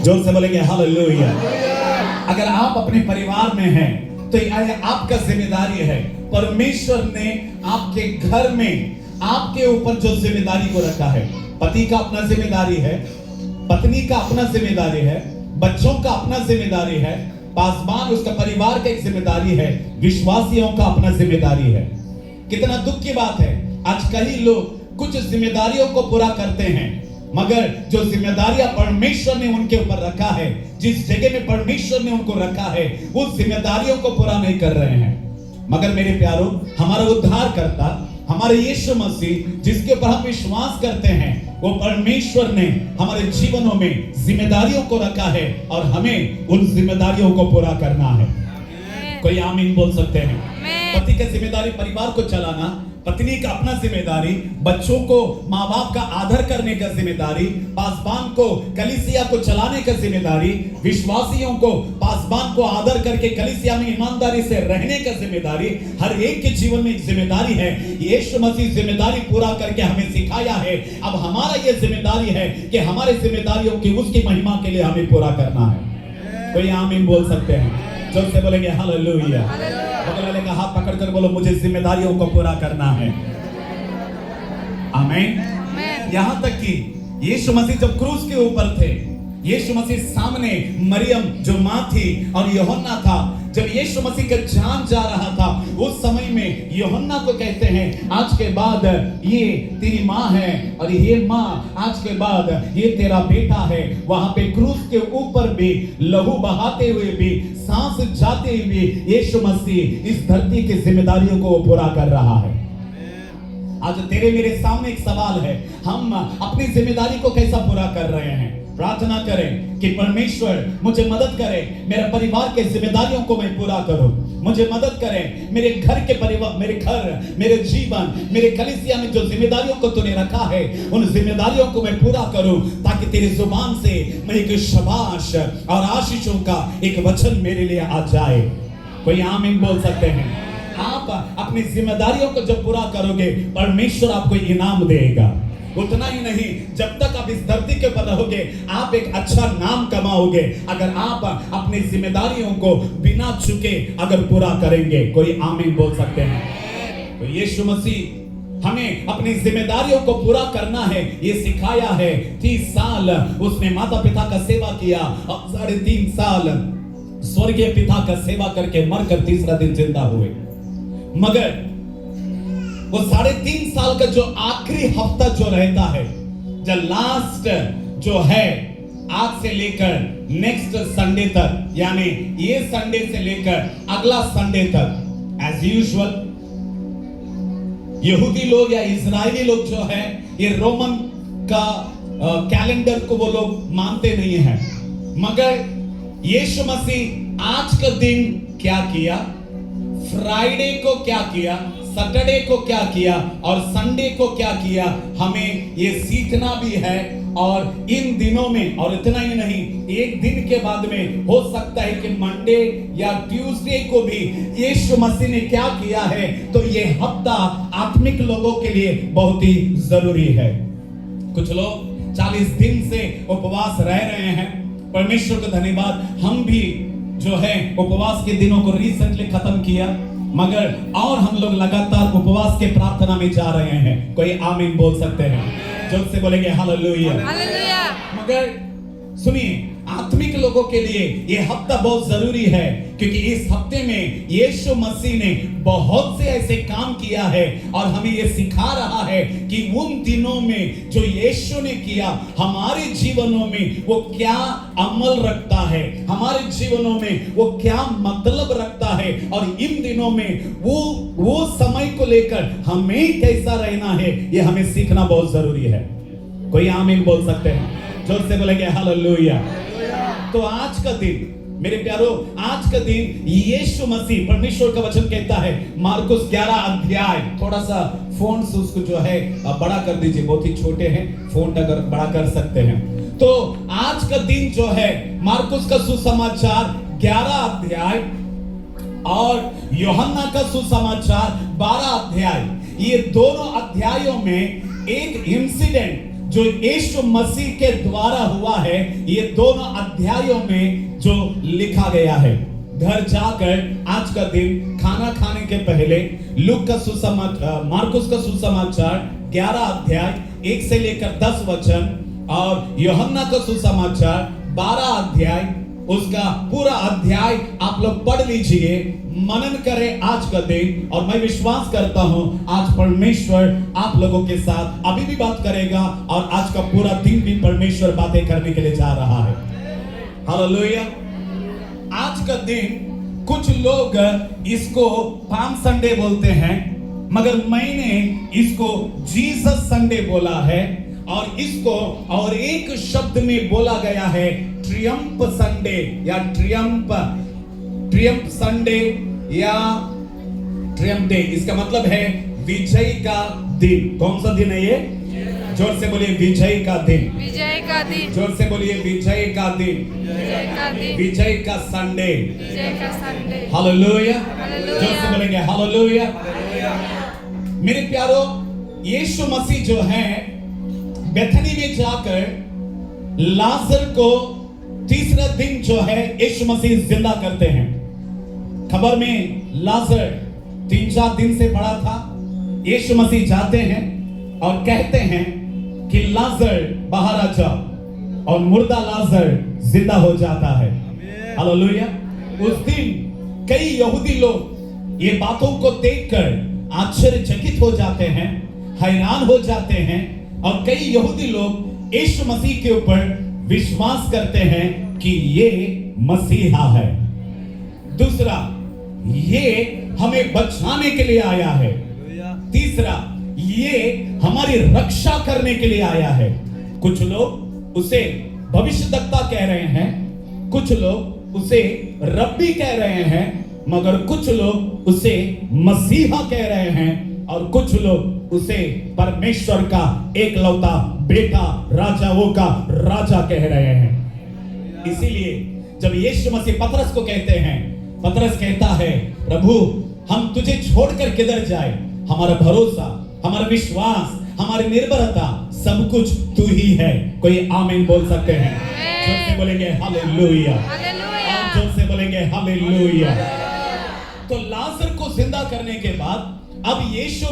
जोर से बोलेंगे हालेलुया। अगर आप अपने परिवार में हैं तो यह आपका जिम्मेदारी है। परमेश्वर ने आपके घर में आपके ऊपर जो जिम्मेदारी को रखा है, पति का अपना जिम्मेदारी है, पत्नी का अपना जिम्मेदारी है, बच्चों का अपना जिम्मेदारी है, पासवान उसका परिवार का एक जिम्मेदारी है, विश्वासियों का अपना जिम्मेदारी है। कितना दुख की बात है, आज कई लोग कुछ जिम्मेदारियों को पूरा करते हैं, मगर जो जिम्मेदारियां परमेश्वर ने उनके ऊपर रखा है, जिस जगह में परमेश्वर ने उनको रखा है, उस जिम्मेदारियों को पूरा नहीं कर रहे हैं। मगर मेरे प्यारों, हमारा उद्धारकर्ता, हमारे यीशु मसीह जिसके ऊपर हम विश्वास करते हैं, वो परमेश्वर ने हमारे जीवनों में जिम्मेदारियों को रखा है और हमें उन जिम्मेदारियों को पूरा करना है। कोई आमीन बोल सकते हैं? पति की जिम्मेदारी परिवार को चलाना, पत्नी का अपना जिम्मेदारी, बच्चों को माँ बाप का आदर करने का जिम्मेदारी, पासवान को कलीसिया को चलाने का जिम्मेदारी, विश्वासियों को पासवान को आदर करके कलीसिया में ईमानदारी से रहने का जिम्मेदारी, हर एक के जीवन में एक जिम्मेदारी है। यीशु मसीह जिम्मेदारी पूरा करके हमें सिखाया है। अब हमारा यह जिम्मेदारी है कि हमारे जिम्मेदारियों की उसकी महिमा के लिए हमें पूरा करना है। कोई आमीन बोल सकते हैं? जोर से बोलेंगे हालेलुया। बगल वाले का हाथ पकड़कर बोलो, मुझे जिम्मेदारियों को पूरा करना है। आमीन। यहां तक कि यीशु मसीह जब क्रूस के ऊपर थे, यीशु मसीह सामने मरियम जो मां थी और यूहन्ना था, जब यीशु मसीह का जान जा रहा था, उस समय में यूहन्ना को कहते हैं, आज के बाद ये तेरी मां है और ये मां आज के बाद ये तेरा बेटा है। वहां पे क्रूस के ऊपर भी लहू बहाते हुए भी, सांस जाते हुए यीशु मसीह इस धरती की जिम्मेदारियों को पूरा कर रहा है। आज तेरे मेरे सामने एक सवाल है, हम अपनी जिम्मेदारी को कैसा पूरा कर रहे हैं? प्रार्थना करें कि परमेश्वर मुझे मदद करे, मेरे परिवार के जिम्मेदारियों को मैं पूरा करूं। मुझे मदद करें, मेरे घर के परिवार, मेरे घर, मेरे जीवन, मेरे कलीसिया में जो जिम्मेदारियों को तूने रखा है, उन जिम्मेदारियों को मैं पूरा करूं, ताकि तेरी जुबान से मैं एक शाबाश और आशीषों का एक वचन मेरे लिए आ जाए। कोई आमीन बोल सकते हैं? आप अपनी जिम्मेदारियों को जब पूरा करोगे, परमेश्वर आपको इनाम देगा। उतना ही नहीं, जब तक आप इस धरती के ऊपर रहोगे, आप एक अच्छा नाम कमाओगे अगर आप अपनी जिम्मेदारियों को बिना चुके अगर पूरा करेंगे। कोई आमीन बोल सकते हैं? तो यीशु मसीह हमें अपनी जिम्मेदारियों को पूरा करना है, ये सिखाया है। 30 साल उसने माता पिता का सेवा किया और 3.5 साल स्वर्गीय पिता का सेवा करके मरकर तीसरा दिन जिंदा हुए। मगर वो 3.5 साल का जो आखिरी हफ्ता जो रहता है, जो लास्ट जो है, आज से लेकर नेक्स्ट संडे तक, यानी ये संडे से लेकर अगला संडे तक, एज यूजुअल यहूदी लोग या इजरायली लोग जो है, ये रोमन का कैलेंडर को वो लोग मानते नहीं है। मगर यीशु मसीह आज का दिन क्या किया, फ्राइडे को क्या किया, सैटरडे को क्या किया और संडे को क्या किया, हमें ये सीखना भी है। और इन दिनों में, और इतना ही नहीं, एक दिन के बाद में हो सकता है कि मंडे या ट्यूसडे को भी यीशु मसीह ने क्या किया है, तो ये हफ्ता आत्मिक लोगों के लिए बहुत ही जरूरी है। कुछ लोग 40 दिन से उपवास रह रहे हैं, परमेश्वर का धन्यवाद, हम भी जो है उपवास के दिनों को रिसेंटली खत्म किया, मगर और हम लोग लगातार उपवास के प्रार्थना में जा रहे हैं। कोई आमीन बोल सकते हैं? जोर से बोलेंगे हालेलुया। मगर सुनिए, आत्मिक लोगों के लिए यह हफ्ता बहुत जरूरी है, क्योंकि इस हफ्ते में यीशु मसीह ने बहुत से ऐसे काम किया है और हमें यह सिखा रहा है कि उन दिनों में जो यीशु ने किया, हमारे जीवनों में वो क्या अमल रखता है, हमारे जीवनों में वो क्या मतलब रखता है, और इन दिनों में वो समय को लेकर हमें कैसा रहना है, ये हमें सीखना बहुत जरूरी है। कोई आमीन बोल सकते हैं? जोर से बोलेंगे हालेलुया। तो आज का दिन, मेरे प्यारो, आज का दिन यीशु मसीह, परमेश्वर का वचन कहता है, मार्कुस 11 अध्याय, थोड़ा सा फोन से उसको जो है बड़ा कर दीजिए, बहुत ही छोटे हैं फोन, अगर बड़ा कर सकते हैं। तो आज का दिन जो है, मार्कुस का सुसमाचार 11 अध्याय और यूहन्ना का सुसमाचार 12 अध्याय, ये दोनों अध्यायों में एक इंसिडेंट, जो यीशु मसीह के द्वारा हुआ है, ये दोनों अध्यायों में जो लिखा गया है। घर जाकर आज का दिन खाना खाने के पहले लूक का सुसमाचार, मार्कुस का सुसमाचार 11 अध्याय 1 से लेकर 10 वचन और यूहन्ना का सुसमाचार 12 अध्याय, उसका पूरा अध्याय आप लोग पढ़ लीजिए, मनन करें आज का दिन। और मैं विश्वास करता हूं आज परमेश्वर आप लोगों के साथ अभी भी बात करेगा और आज का पूरा दिन भी परमेश्वर बातें करने के लिए जा रहा है। हालेलुया। आज का दिन कुछ लोग इसको पाम संडे बोलते हैं, मगर मैंने इसको जीसस संडे बोला है और इसको और एक शब्द में बोला गया है ट्रियम्फ संडे या ट्रियम्फ संडे या ट्रियम्फ डे। इसका मतलब है विजय का दिन। कौन सा दिन है ये? जोर से बोलिए विजय का दिन। विजय का दिन। जोर से बोलिए विजय का दिन। विजय का दिन। विजय का संडे। विजय का संडे। हालेलुया। हालेलुया। जोर से बोलेंगे हालेलुया। मेरे प्यारो, यीशु मसीह जो है बेथनी में जाकर लाजर को तीसरा दिन जो है यीशु मसीह जिंदा करते हैं। खबर में लाजर 3-4 दिन से पड़ा था। यीशु मसीह जाते हैं और कहते हैं कि लाजर बाहर आ जाओ और मुर्दा लाजर जिंदा हो जाता है। हालेलुया। उस दिन कई यहूदी लोग ये बातों को देखकर आश्चर्यचकित हो जाते हैं, हैरान हो जाते हैं और कई यहूदी लोग यीशु मसीह के ऊपर विश्वास करते हैं कि ये मसीहा है। दूसरा, ये हमें बचाने के लिए आया है। तीसरा, ये हमारी रक्षा करने के लिए आया है। कुछ लोग उसे भविष्यद्वक्ता कह रहे हैं, कुछ लोग उसे रब्बी कह रहे हैं, मगर कुछ लोग उसे मसीहा कह रहे हैं और कुछ लोग उसे परमेश्वर का एकलौता बेटा, राजाओं का राजा कह रहे हैं। इसीलिए जब यीशु मसीह पतरस को कहते हैं, पतरस कहता है प्रभु हम तुझे छोड़कर किधर जाए? हमारा भरोसा, हमारा विश्वास, हमारी निर्भरता सब कुछ तू ही है। कोई आमीन बोल सकते हैं? जोर से बोलेंगे हालेलुया। हालेलुया। और जोर से बोलेंगे हालेलुया। तो लाजर को जिंदा करने के बाद अब यीशु